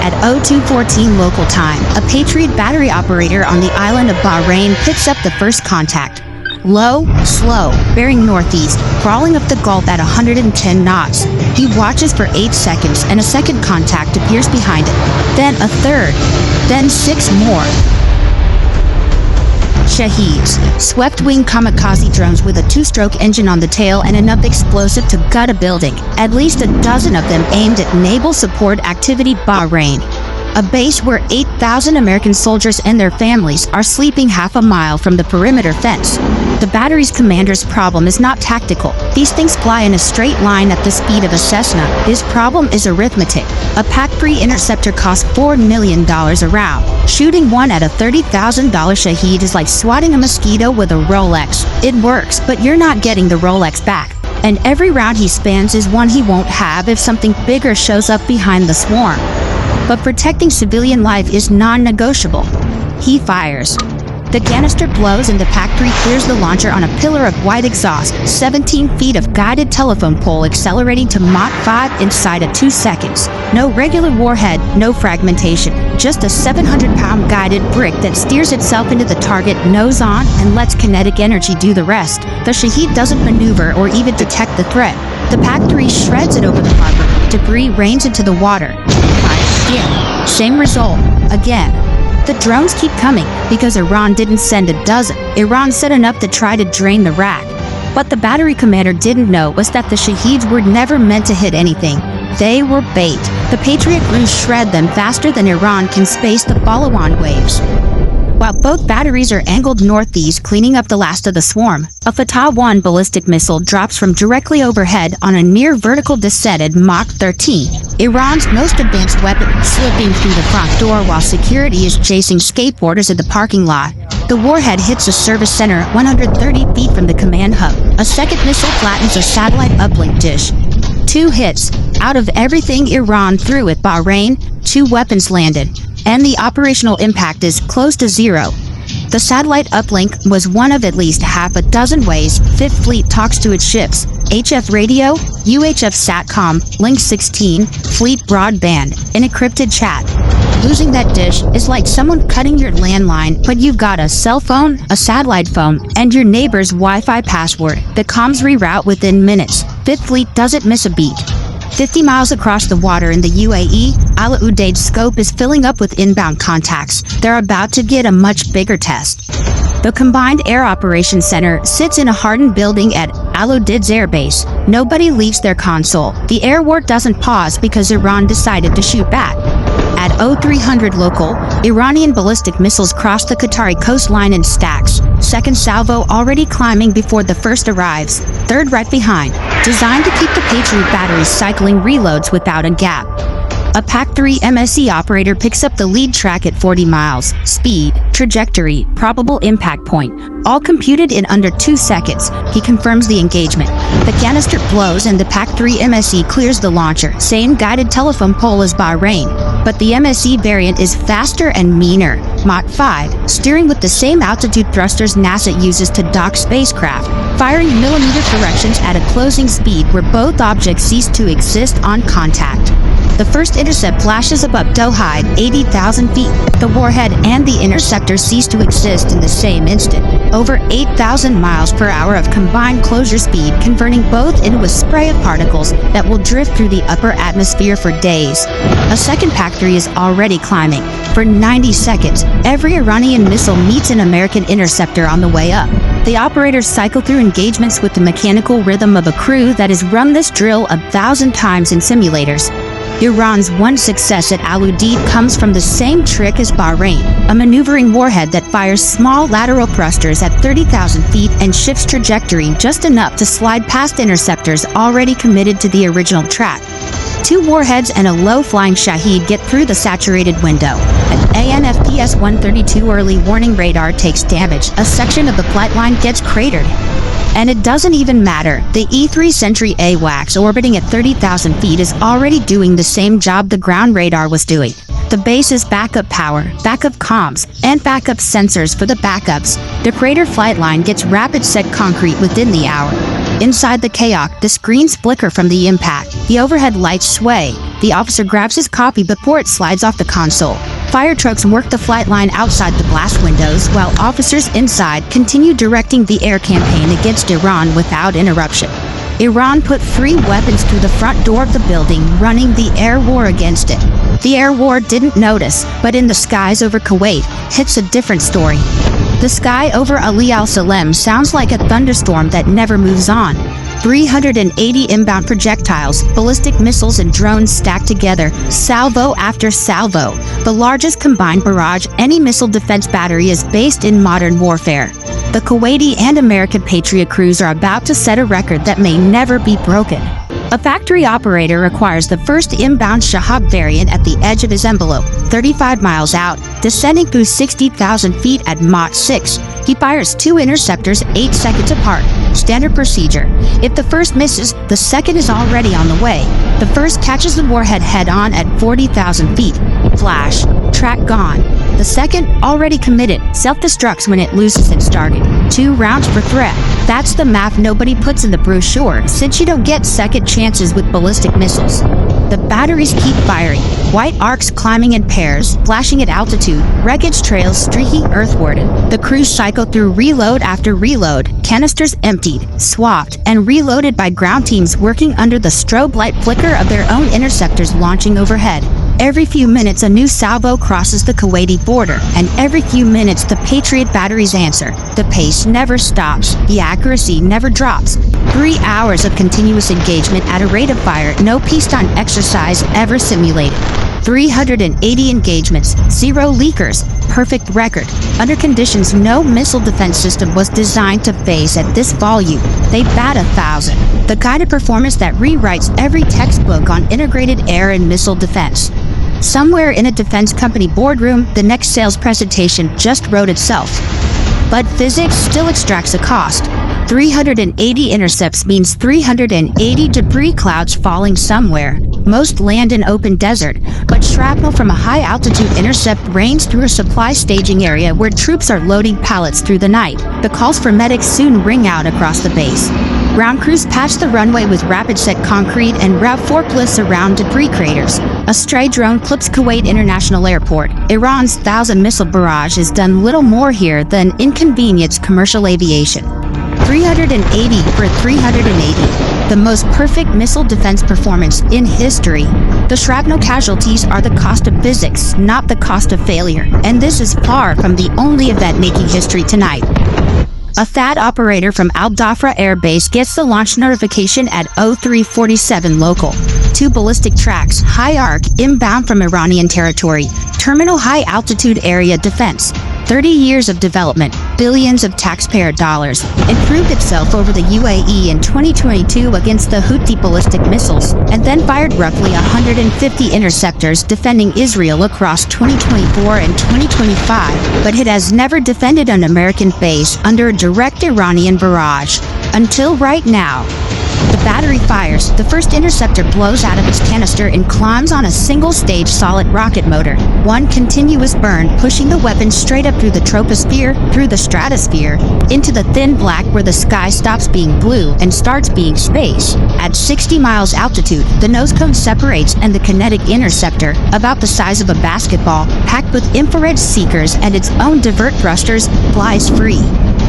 At 02:14 local time, a Patriot battery operator on the island of Bahrain picks up the first contact. Low, slow, bearing northeast, crawling up the Gulf at 110 knots. He watches for 8 seconds and a second contact appears behind it. Then a third. Then 6 more. Shaheeds, swept-wing kamikaze drones with a 2-stroke engine on the tail and enough explosive to gut a building. At least a dozen of them aimed at Naval Support Activity Bahrain, a base where 8,000 American soldiers and their families are sleeping half a mile from the perimeter fence. The battery's commander's problem is not tactical. These things fly in a straight line at the speed of a Cessna. His problem is arithmetic. A PAC-3 interceptor costs $4 million a round. Shooting one at a $30,000 Shaheed is like swatting a mosquito with a Rolex. It works, but you're not getting the Rolex back. And every round he spends is one he won't have if something bigger shows up behind the swarm. But protecting civilian life is non-negotiable. He fires. The canister blows and the PAC-3 clears the launcher on a pillar of white exhaust, 17 feet of guided telephone pole accelerating to Mach 5 inside of 2 seconds. No regular warhead, no fragmentation, just a 700-pound guided brick that steers itself into the target nose on and lets kinetic energy do the rest. The Shaheed doesn't maneuver or even detect the threat. The PAC-3 shreds it over the harbor. Debris rains into the water. Again. Same result. Again. The drones keep coming because Iran didn't send a dozen. Iran sent enough to try to drain the rack. What the battery commander didn't know was that the Shaheeds were never meant to hit anything. They were bait. The Patriot crews shred them faster than Iran can space the follow-on waves. While both batteries are angled northeast, cleaning up the last of the swarm, a Fatah-1 ballistic missile drops from directly overhead on a near vertical descent at Mach 13. Iran's most advanced weapon slipping through the front door while security is chasing skateboarders at the parking lot. The warhead hits a service center 130 feet from the command hub. A second missile flattens a satellite uplink dish. 2 hits. Out of everything Iran threw at Bahrain, 2 weapons landed, and the operational impact is close to 0. The satellite uplink was one of at least half a dozen ways Fifth Fleet talks to its ships: HF radio, UHF SATCOM, Link 16, Fleet broadband, and encrypted chat. Losing that dish is like someone cutting your landline, but you've got a cell phone, a satellite phone, and your neighbor's Wi-Fi password. The comms reroute within minutes. Fifth Fleet doesn't miss a beat. 50 miles across the water in the UAE, Al Udeid scope is filling up with inbound contacts. They're about to get a much bigger test. The Combined Air Operations Center sits in a hardened building at Al Udeid's airbase. Nobody leaves their console. The air war doesn't pause because Iran decided to shoot back. At 0300 local, Iranian ballistic missiles cross the Qatari coastline in stacks. Second salvo already climbing before the first arrives. Third right behind. Designed to keep the Patriot batteries cycling reloads without a gap. A PAC-3 MSE operator picks up the lead track at 40 miles. Speed, trajectory, probable impact point, all computed in under 2 seconds. He confirms the engagement. The canister blows and the PAC-3 MSE clears the launcher. Same guided telephone pole as Bahrain, but the MSE variant is faster and meaner. Mach 5, steering with the same altitude thrusters NASA uses to dock spacecraft, firing millimeter corrections at a closing speed where both objects cease to exist on contact. The first intercept flashes above Doha at 80,000 feet. The warhead and the interceptor cease to exist in the same instant. Over 8,000 miles per hour of combined closure speed, converting both into a spray of particles that will drift through the upper atmosphere for days. A second PAC-3 is already climbing. For 90 seconds, every Iranian missile meets an American interceptor on the way up. The operators cycle through engagements with the mechanical rhythm of a crew that has run this drill 1,000 times in simulators. Iran's one success at Al Udeid comes from the same trick as Bahrain, a maneuvering warhead that fires small lateral thrusters at 30,000 feet and shifts trajectory just enough to slide past interceptors already committed to the original track. 2 warheads and a low-flying Shaheed get through the saturated window. An ANFPS 132 early warning radar takes damage. A section of the flight line gets cratered. And it doesn't even matter. The E-3 Sentry AWACS orbiting at 30,000 feet is already doing the same job the ground radar was doing. The base's backup power, backup comms, and backup sensors for the backups. The crater flight line gets rapid set concrete within the hour. Inside the Kayak, the screens flicker from the impact. The overhead lights sway. The officer grabs his copy before it slides off the console. Fire trucks work the flight line outside the blast windows, while officers inside continue directing the air campaign against Iran without interruption. Iran put 3 weapons through the front door of the building, running the air war against it. The air war didn't notice, but in the skies over Kuwait, it's a different story. The sky over Ali al-Salem sounds like a thunderstorm that never moves on. 380 inbound projectiles, ballistic missiles and drones stacked together, salvo after salvo. The largest combined barrage any missile defense battery is based in modern warfare. The Kuwaiti and American Patriot crews are about to set a record that may never be broken. A factory operator acquires the first inbound Shahab variant at the edge of his envelope, 35 miles out, descending through 60,000 feet at Mach 6. He fires 2 interceptors 8 seconds apart. Standard procedure. If the first misses, the second is already on the way. The first catches the warhead head-on at 40,000 feet. Flash. Track gone. The second, already committed, self-destructs when it loses its target. 2 rounds per threat. That's the math nobody puts in the brochure, since you don't get second chances with ballistic missiles. The batteries keep firing, white arcs climbing in pairs, flashing at altitude, wreckage trails streaking earthward. The crews cycle through reload after reload, canisters emptied, swapped, and reloaded by ground teams working under the strobe light flicker of their own interceptors launching overhead. Every few minutes a new salvo crosses the Kuwaiti border, and every few minutes the Patriot batteries answer. The pace never stops, the accuracy never drops. 3 hours of continuous engagement at a rate of fire no peacetime exercise ever simulated. 380 engagements, 0 leakers, perfect record. Under conditions no missile defense system was designed to face at this volume. They bat 1,000. The kind of performance that rewrites every textbook on integrated air and missile defense. Somewhere in a defense company boardroom, the next sales presentation just wrote itself. But physics still extracts a cost. 380 intercepts means 380 debris clouds falling somewhere. Most land in open desert, but shrapnel from a high-altitude intercept rains through a supply staging area where troops are loading pallets through the night. The calls for medics soon ring out across the base. Ground crews patch the runway with rapid-set concrete and route forklifts around debris craters. A stray drone clips Kuwait International Airport. Iran's 1,000-missile barrage has done little more here than inconvenience commercial aviation. 380 for 380. The most perfect missile defense performance in history. The shrapnel casualties are the cost of physics, not the cost of failure. And this is far from the only event making history tonight. A THAAD operator from Al Dhafra Air Base gets the launch notification at 0347 local. 2 ballistic tracks, high arc, inbound from Iranian territory. Terminal high altitude area defense. 30 years of development, billions of taxpayer dollars. It proved itself over the UAE in 2022 against the Houthi ballistic missiles, and then fired roughly 150 interceptors defending Israel across 2024 and 2025, but it has never defended an American base under a direct Iranian barrage. Until right now. The battery fires, the first interceptor blows out of its canister and climbs on a single-stage solid rocket motor. One continuous burn, pushing the weapon straight up through the troposphere, through the stratosphere, into the thin black where the sky stops being blue and starts being space. At 60 miles altitude, the nose cone separates and the kinetic interceptor, about the size of a basketball, packed with infrared seekers and its own divert thrusters, flies free.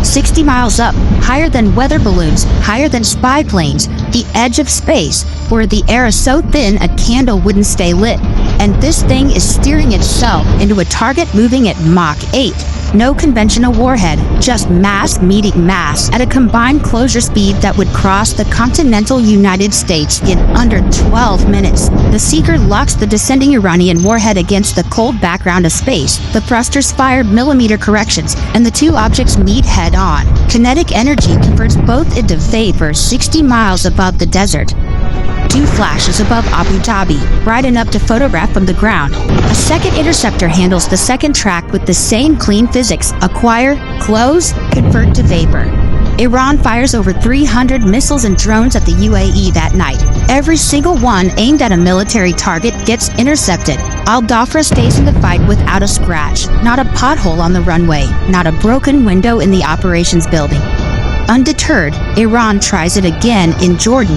60 miles up, higher than weather balloons, higher than spy planes, the edge of space, where the air is so thin a candle wouldn't stay lit. And this thing is steering itself into a target moving at Mach 8. No conventional warhead, just mass meeting mass at a combined closure speed that would cross the continental United States in under 12 minutes. The seeker locks the descending Iranian warhead against the cold background of space. The thrusters fire millimeter corrections, and the 2 objects meet head-on. Kinetic energy converts both into vapor 60 miles above the desert. 2 flashes above Abu Dhabi, bright enough to photograph from the ground. A second interceptor handles the second track with the same clean physics: acquire, close, convert to vapor. Iran fires over 300 missiles and drones at the UAE that night. Every single one aimed at a military target gets intercepted. Al Dhafra stays in the fight without a scratch, not a pothole on the runway, not a broken window in the operations building. Undeterred, Iran tries it again in Jordan.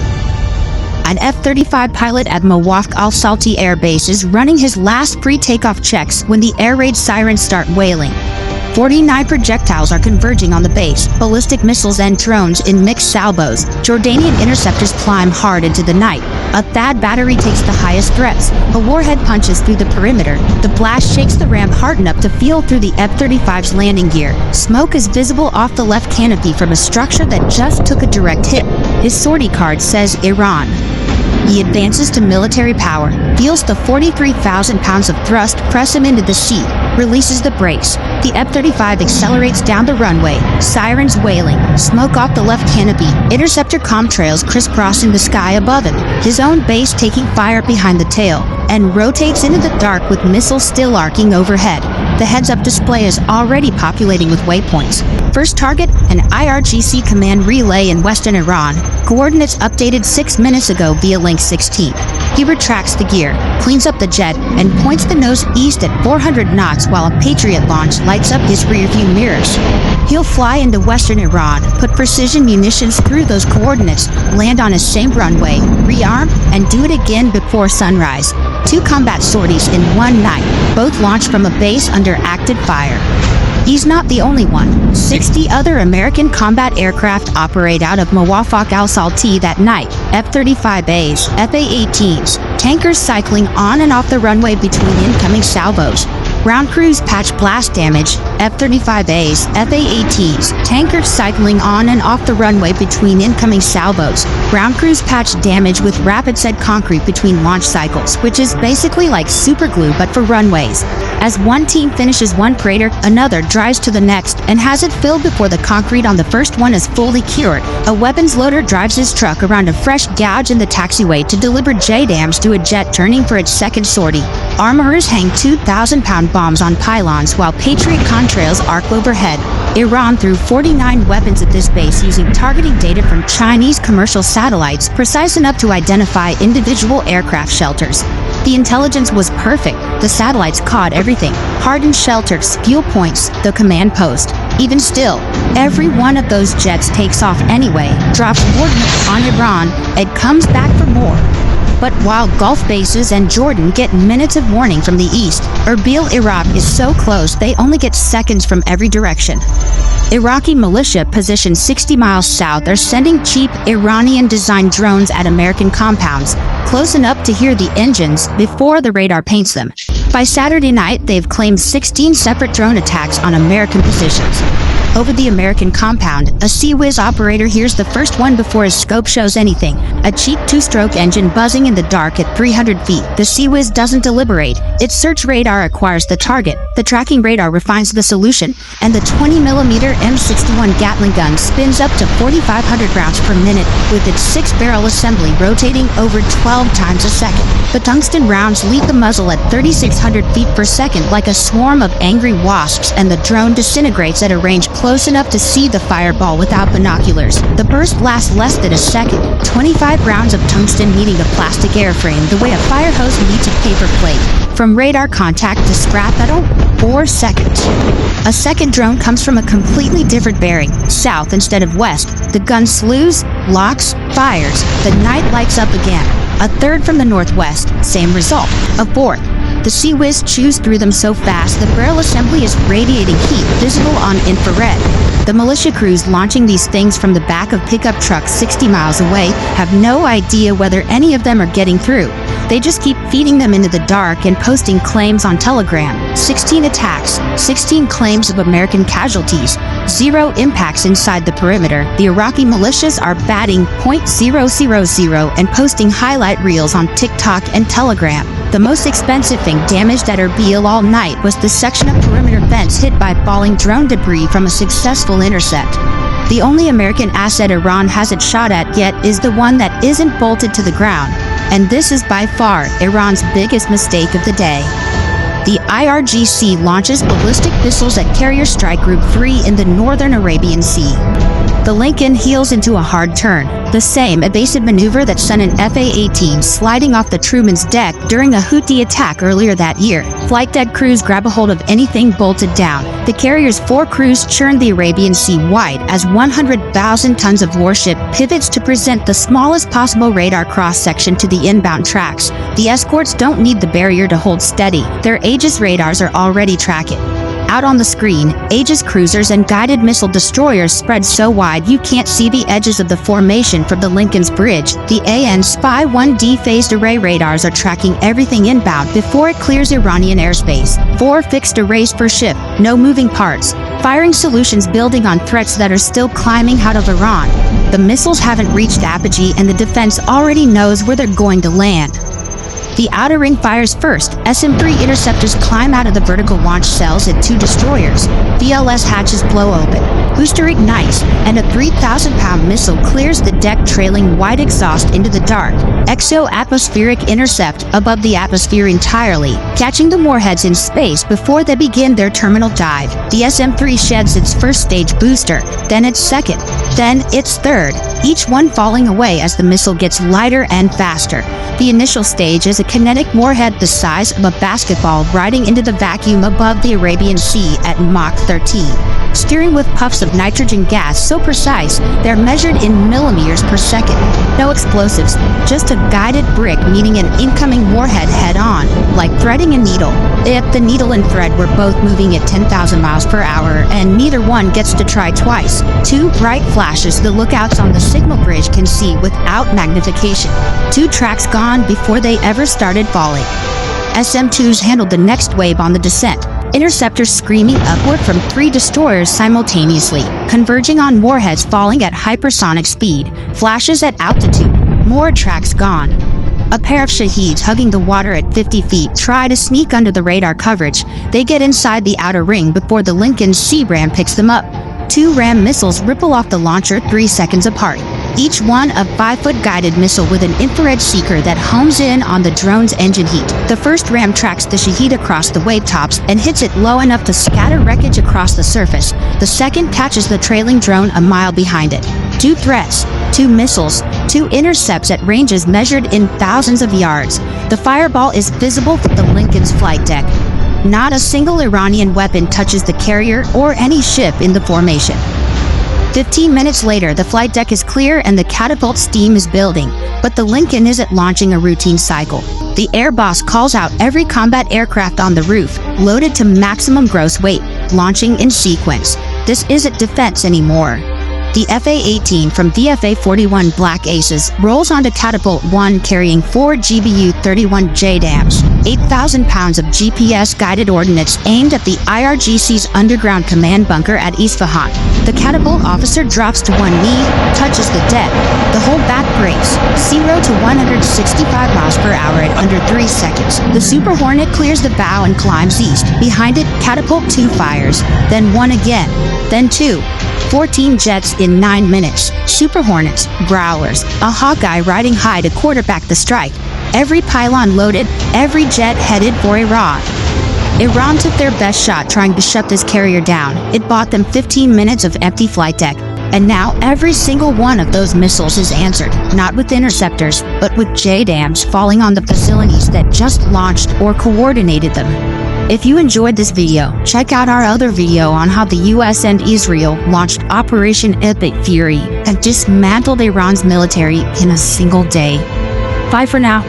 An F-35 pilot at Mawaf al-Salti Air Base is running his last pre-takeoff checks when the air raid sirens start wailing. 49 projectiles are converging on the base, ballistic missiles and drones in mixed salvos. Jordanian interceptors climb hard into the night. A THAAD battery takes the highest threats. A warhead punches through the perimeter. The blast shakes the ramp hard enough to feel through the F-35's landing gear. Smoke is visible off the left canopy from a structure that just took a direct hit. His sortie card says Iran. He advances to military power, feels the 43,000 pounds of thrust press him into the seat, releases the brakes. The F-35 accelerates down the runway, sirens wailing, smoke off the left canopy, interceptor contrails crisscrossing the sky above him, his own base taking fire behind the tail, and rotates into the dark with missiles still arcing overhead. The heads-up display is already populating with waypoints. First target, an IRGC command relay in western Iran. Coordinates updated 6 minutes ago via link 16. He retracts the gear, cleans up the jet, and points the nose east at 400 knots while a Patriot launch lights up his rearview mirrors. He'll fly into western Iran, put precision munitions through those coordinates, land on his same runway, rearm, and do it again before sunrise. 2 combat sorties in one night, both launched from a base under active fire. He's not the only one. 60 other American combat aircraft operate out of Mawafaq al-Salti that night. F-35As, F-A-18s, tankers cycling on and off the runway between incoming salvos. Ground crews patch blast damage. F-35As, F-A-18s, tankers cycling on and off the runway between incoming salvos. Ground crews patch damage with rapid set concrete between launch cycles, which is basically like superglue but for runways. As one team finishes one crater, another drives to the next and has it filled before the concrete on the first one is fully cured. A weapons loader drives his truck around a fresh gouge in the taxiway to deliver JDAMs to a jet turning for its second sortie. Armorers hang 2,000-pound bombs on pylons while Patriot contrails arc overhead. Iran threw 49 weapons at this base using targeting data from Chinese commercial satellites precise enough to identify individual aircraft shelters. The intelligence was perfect. The satellites caught everything. Hardened shelters, fuel points, the command post. Even still, every one of those jets takes off anyway, drops coordinates on Iran, and comes back for more. But while Gulf bases and Jordan get minutes of warning from the east, Erbil, Iraq is so close they only get seconds from every direction. Iraqi militia positioned 60 miles south are sending cheap Iranian-designed drones at American compounds, close enough to hear the engines before the radar paints them. By Saturday night, they've claimed 16 separate drone attacks on American positions. Over the American compound, a CIWS operator hears the first one before his scope shows anything, a cheap 2-stroke engine buzzing in the dark at 300 feet. The CIWS doesn't deliberate. Its search radar acquires the target, the tracking radar refines the solution, and the 20mm M61 Gatling gun spins up to 4,500 rounds per minute with its 6-barrel assembly rotating over 12 times a second. The tungsten rounds leap the muzzle at 3,600 feet per second like a swarm of angry wasps, and the drone disintegrates at a range close enough to see the fireball without binoculars. The burst lasts less than a second, 25 rounds of tungsten meeting a plastic airframe the way a fire hose meets a paper plate. From radar contact to scrap metal, 4 seconds. A second drone comes from a completely different bearing, south instead of west. The gun slews, locks, fires. The night lights up again. A third from the northwest, same result. A fourth. The CIWS chews through them so fast the barrel assembly is radiating heat visible on infrared. The militia crews launching these things from the back of pickup trucks 60 miles away have no idea whether any of them are getting through. They just keep feeding them into the dark and posting claims on Telegram. 16 attacks, 16 claims of American casualties, 0 impacts inside the perimeter. The Iraqi militias are batting .000 and posting highlight reels on TikTok and Telegram. The most expensive thing damaged at Erbil all night was the section of perimeter fence hit by falling drone debris from a successful intercept. The only American asset Iran hasn't shot at yet is the one that isn't bolted to the ground. And this is by far Iran's biggest mistake of the day. The IRGC launches ballistic missiles at Carrier Strike Group 3 in the northern Arabian Sea. The Lincoln heels into a hard turn, the same evasive maneuver that sent an F-A-18 sliding off the Truman's deck during a Houthi attack earlier that year. Flight deck crews grab a hold of anything bolted down. The carrier's 4 crews churn the Arabian Sea wide as 100,000 tons of warship pivots to present the smallest possible radar cross-section to the inbound tracks. The escorts don't need the barrier to hold steady. Their Aegis radars are already tracking. Out on the screen, Aegis cruisers and guided missile destroyers spread so wide you can't see the edges of the formation from the Lincoln's bridge. The AN Spy-1D phased array radars are tracking everything inbound before it clears Iranian airspace. 4 fixed arrays per ship, no moving parts. Firing solutions building on threats that are still climbing out of Iran. The missiles haven't reached Apogee and the defense already knows where they're going to land. The outer ring fires first. SM-3 interceptors climb out of the vertical launch cells at 2 destroyers. VLS hatches blow open. Booster ignites, and a 3,000-pound missile clears the deck, trailing white exhaust into the dark. Exo-atmospheric intercept above the atmosphere entirely, catching the warheads in space before they begin their terminal dive. The SM-3 sheds its first stage booster, then its second, then its third, each one falling away as the missile gets lighter and faster. The initial stage is a kinetic warhead the size of a basketball riding into the vacuum above the Arabian Sea at Mach 13. Steering with puffs of nitrogen gas so precise they're measured in millimeters per second. No explosives, just a guided brick meeting an incoming warhead head-on, like threading a needle. If the needle and thread were both moving at 10,000 miles per hour and neither one gets to try twice. 2 bright flashes the lookouts on the signal bridge can see without magnification. 2 tracks gone before they ever started falling. SM-2s handled the next wave on the descent. Interceptors screaming upward from 3 destroyers simultaneously, converging on warheads falling at hypersonic speed. Flashes at altitude. More tracks gone. A pair of Shaheeds hugging the water at 50 feet try to sneak under the radar coverage. They get inside the outer ring before the Lincoln's C-Ram picks them up. 2 Ram missiles ripple off the launcher 3 seconds apart. Each one a 5-foot guided missile with an infrared seeker that homes in on the drone's engine heat. The first Ram tracks the Shaheed across the wave tops and hits it low enough to scatter wreckage across the surface. The second catches the trailing drone a mile behind it. 2 threats, 2 missiles, 2 intercepts at ranges measured in thousands of yards. The fireball is visible from the Lincoln's flight deck. Not a single Iranian weapon touches the carrier or any ship in the formation. 15 minutes later, the flight deck is clear and the catapult steam is building, but the Lincoln isn't launching a routine cycle. The air boss calls out every combat aircraft on the roof, loaded to maximum gross weight, launching in sequence. This isn't defense anymore. The FA-18 from VFA-41 Black Aces rolls onto Catapult 1 carrying 4 GBU-31 JDAMs, 8,000 pounds of GPS-guided ordnance aimed at the IRGC's underground command bunker at Isfahan. The catapult officer drops to one knee, touches the deck. The whole back breaks, 0 to 165 miles per hour at under 3 seconds. The Super Hornet clears the bow and climbs east. Behind it, Catapult 2 fires, then 1 again, then 2. 14 jets in 9 minutes. Super Hornets, Growlers, a Hawkeye riding high to quarterback the strike. Every pylon loaded, every jet headed for Iran. Iran took their best shot trying to shut this carrier down. It bought them 15 minutes of empty flight deck. And now every single one of those missiles is answered, not with interceptors, but with JDAMs falling on the facilities that just launched or coordinated them. If you enjoyed this video, check out our other video on how the US and Israel launched Operation Epic Fury and dismantled Iran's military in a single day. Bye for now.